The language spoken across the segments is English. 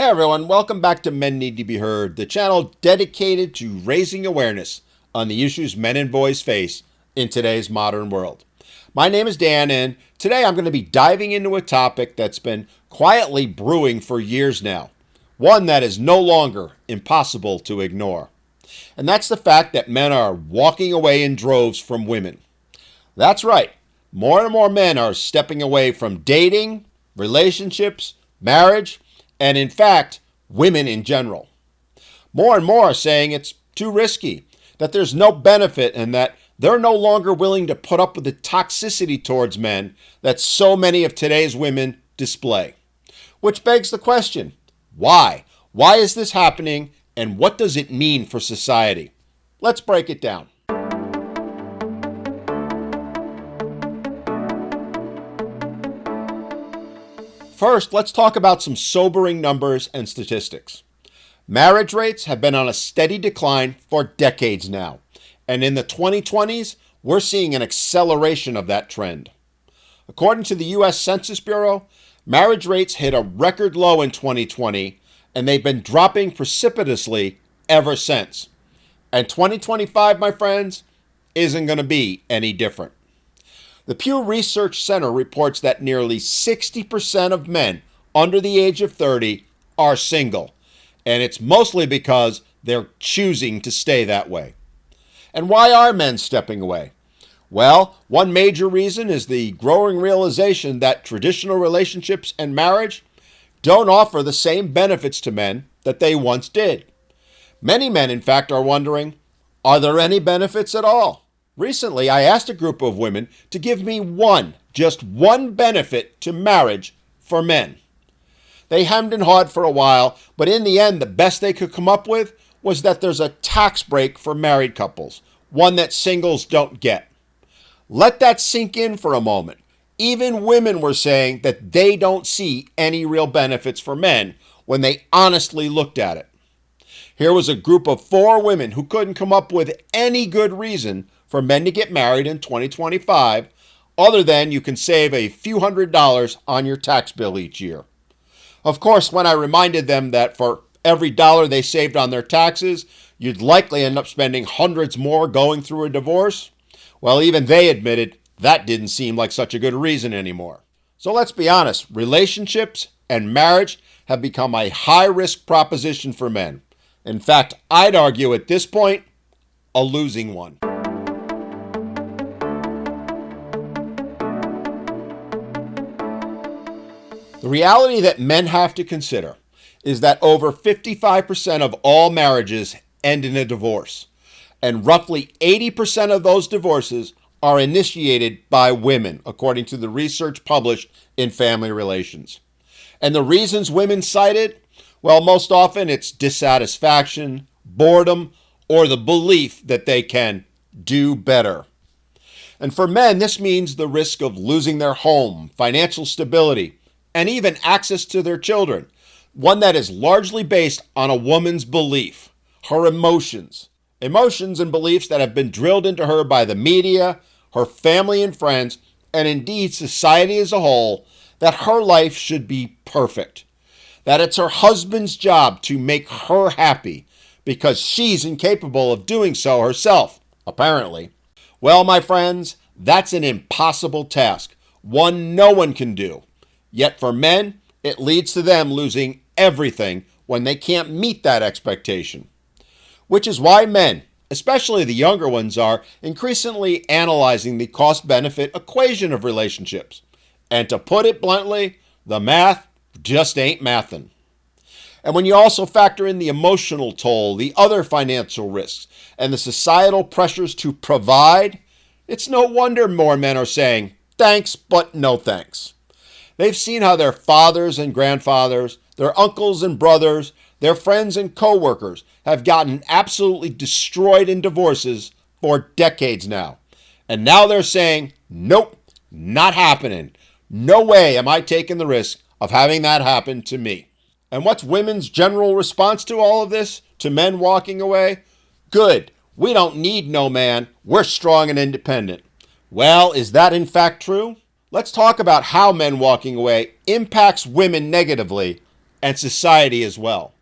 Hey everyone, welcome back to Men Need to Be Heard, the channel dedicated to raising awareness on the issues men and boys face in today's modern world. My name is Dan, and today I'm going to be diving into a topic that's been quietly brewing for years now, one that is no longer impossible to ignore. And that's the fact that men are walking away in droves from women. That's right, more and more men are stepping away from dating, relationships, marriage, and in fact, women in general. More and more are saying it's too risky, that there's no benefit, and that they're no longer willing to put up with the toxicity towards men that so many of today's women display. Which begs the question, why? Why is this happening, and what does it mean for society? Let's break it down. First, let's talk about some sobering numbers and statistics. Marriage rates have been on a steady decline for decades now, and in the 2020s, we're seeing an acceleration of that trend. According to the U.S. Census Bureau, marriage rates hit a record low in 2020, and they've been dropping precipitously ever since. And 2025, my friends, isn't going to be any different. The Pew Research Center reports that nearly 60% of men under the age of 30 are single, and it's mostly because they're choosing to stay that way. And why are men stepping away? Well, one major reason is the growing realization that traditional relationships and marriage don't offer the same benefits to men that they once did. Many men, in fact, are wondering, are there any benefits at all? Recently, I asked a group of women to give me just one benefit to marriage for men. They hemmed and hawed for a while, but in the end, the best they could come up with was that there's a tax break for married couples, one that singles don't get. Let that sink in for a moment. Even women were saying that they don't see any real benefits for men when they honestly looked at it. Here was a group of 4 women who couldn't come up with any good reason for men to get married in 2025, other than you can save a few $100s on your tax bill each year. Of course, when I reminded them that for every dollar they saved on their taxes, you'd likely end up spending hundreds more going through a divorce, well, even they admitted that didn't seem like such a good reason anymore. So let's be honest, relationships and marriage have become a high-risk proposition for men. In fact, I'd argue at this point, a losing one. The reality that men have to consider is that over 55% of all marriages end in a divorce, and roughly 80% of those divorces are initiated by women, according to the research published in Family Relations. And the reasons women cited? Well, most often it's dissatisfaction, boredom, or the belief that they can do better. And for men, this means the risk of losing their home, financial stability, and even access to their children, one that is largely based on a woman's belief, her emotions and beliefs that have been drilled into her by the media, her family and friends, and indeed society as a whole, that her life should be perfect, that it's her husband's job to make her happy because she's incapable of doing so herself, apparently. Well, my friends, that's an impossible task, one no one can do. Yet for men, it leads to them losing everything when they can't meet that expectation. Which is why men, especially the younger ones, are increasingly analyzing the cost-benefit equation of relationships. And to put it bluntly, the math just ain't mathin'. And when you also factor in the emotional toll, the other financial risks, and the societal pressures to provide, it's no wonder more men are saying, thanks, but no thanks. They've seen how their fathers and grandfathers, their uncles and brothers, their friends and co-workers have gotten absolutely destroyed in divorces for decades now. And now they're saying, nope, not happening. No way am I taking the risk of having that happen to me. And what's women's general response to all of this? To men walking away? Good. We don't need no man. We're strong and independent. Well, is that in fact true? Let's talk about how men walking away impacts women negatively and society as well.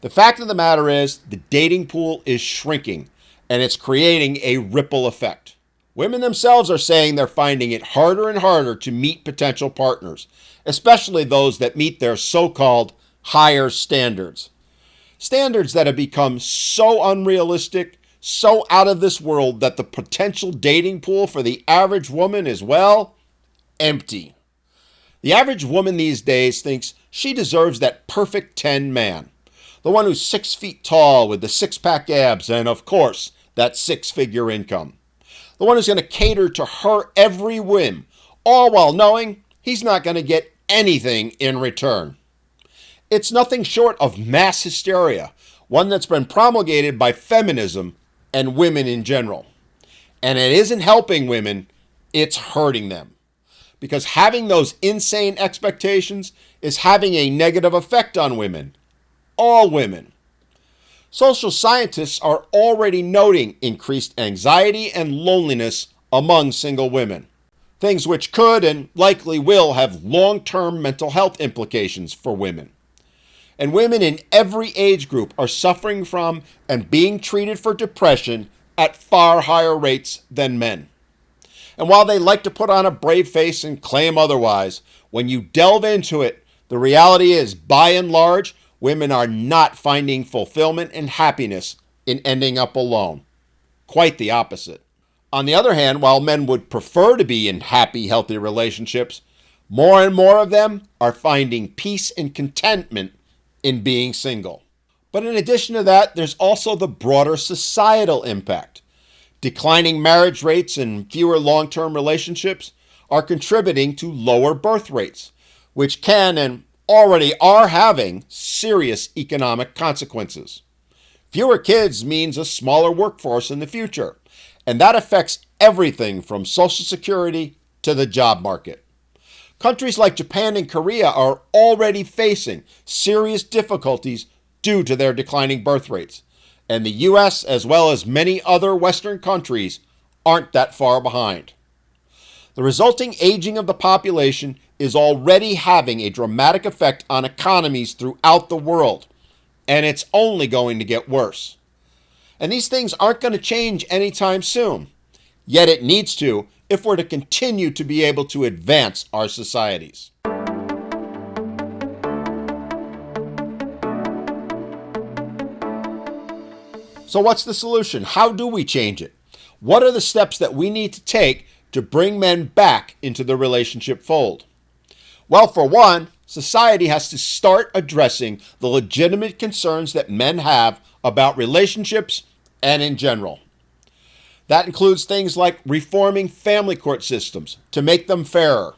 The fact of the matter is, the dating pool is shrinking, and it's creating a ripple effect. Women themselves are saying they're finding it harder and harder to meet potential partners, especially those that meet their so-called higher standards. Standards that have become so unrealistic, so out of this world, that the potential dating pool for the average woman is, well, empty. The average woman these days thinks she deserves that perfect 10 man. The one who's 6 feet tall with the six-pack abs and, of course, that six-figure income. The one who's going to cater to her every whim, all while knowing he's not going to get anything in return. It's nothing short of mass hysteria, one that's been promulgated by feminism and women in general. And it isn't helping women, it's hurting them. Because having those insane expectations is having a negative effect on women. All women. Social scientists are already noting increased anxiety and loneliness among single women, things which could and likely will have long-term mental health implications for women. And women in every age group are suffering from and being treated for depression at far higher rates than men. And while they like to put on a brave face and claim otherwise, when you delve into it, the reality is, by and large, women are not finding fulfillment and happiness in ending up alone. Quite the opposite. On the other hand, while men would prefer to be in happy, healthy relationships, more and more of them are finding peace and contentment in being single. But in addition to that, there's also the broader societal impact. Declining marriage rates and fewer long-term relationships are contributing to lower birth rates, which can and already are having serious economic consequences. Fewer kids means a smaller workforce in the future, and that affects everything from Social Security to the job market. Countries like Japan and Korea are already facing serious difficulties due to their declining birth rates, and the U.S., as well as many other Western countries, aren't that far behind. The resulting aging of the population is already having a dramatic effect on economies throughout the world, and it's only going to get worse. And these things aren't going to change anytime soon, yet it needs to if we're to continue to be able to advance our societies. So what's the solution? How do we change it? What are the steps that we need to take to bring men back into the relationship fold? Well, for one, society has to start addressing the legitimate concerns that men have about relationships and in general. That includes things like reforming family court systems to make them fairer.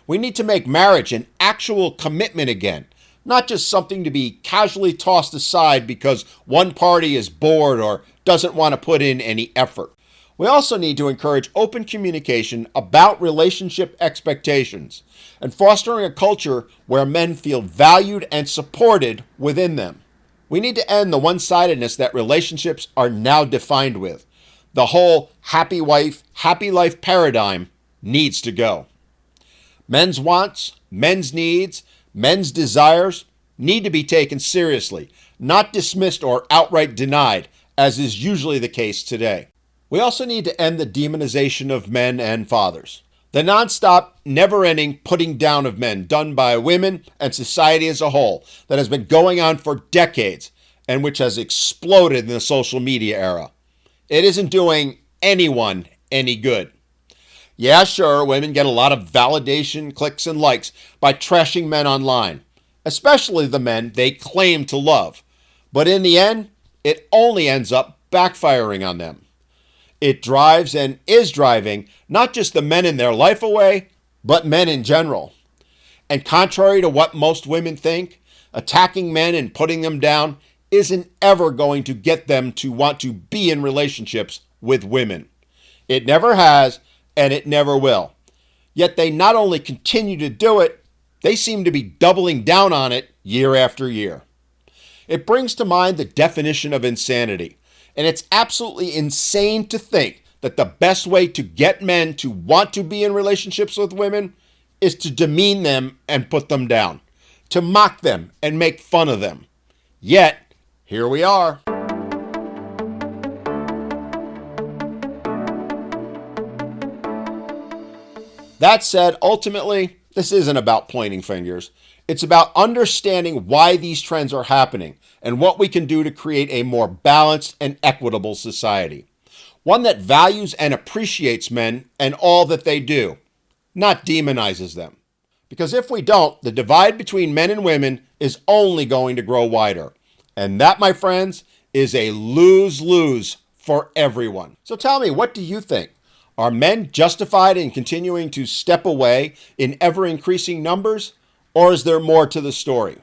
We need to make marriage an actual commitment again, not just something to be casually tossed aside because one party is bored or doesn't want to put in any effort. We also need to encourage open communication about relationship expectations and fostering a culture where men feel valued and supported within them. We need to end the one-sidedness that relationships are now defined with. The whole happy wife, happy life paradigm needs to go. Men's wants, men's needs, men's desires need to be taken seriously, not dismissed or outright denied, as is usually the case today. We also need to end the demonization of men and fathers. The nonstop, never-ending putting down of men done by women and society as a whole that has been going on for decades and which has exploded in the social media era. It isn't doing anyone any good. Yeah, sure, women get a lot of validation, clicks, and likes by trashing men online, especially the men they claim to love. But in the end, it only ends up backfiring on them. It drives and is driving not just the men in their life away, but men in general. And contrary to what most women think, attacking men and putting them down isn't ever going to get them to want to be in relationships with women. It never has, and it never will. Yet they not only continue to do it, they seem to be doubling down on it year after year. It brings to mind the definition of insanity. And it's absolutely insane to think that the best way to get men to want to be in relationships with women is to demean them and put them down, to mock them and make fun of them. Yet, here we are. That said, ultimately, this isn't about pointing fingers. It's about understanding why these trends are happening and what we can do to create a more balanced and equitable society. One that values and appreciates men and all that they do, not demonizes them. Because if we don't, the divide between men and women is only going to grow wider. And that, my friends, is a lose-lose for everyone. So tell me, what do you think? Are men justified in continuing to step away in ever-increasing numbers, or is there more to the story?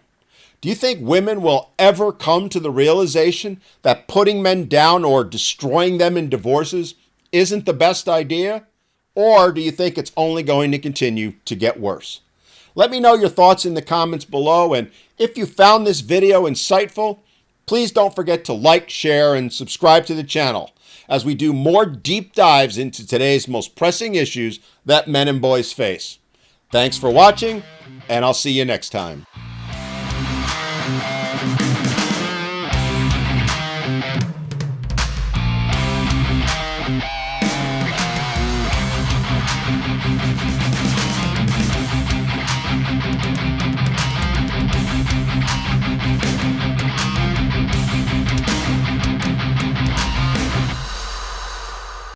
Do you think women will ever come to the realization that putting men down or destroying them in divorces isn't the best idea? Or do you think it's only going to continue to get worse? Let me know your thoughts in the comments below, and if you found this video insightful, please don't forget to like, share, and subscribe to the channel as we do more deep dives into today's most pressing issues that men and boys face. Thanks for watching, and I'll see you next time.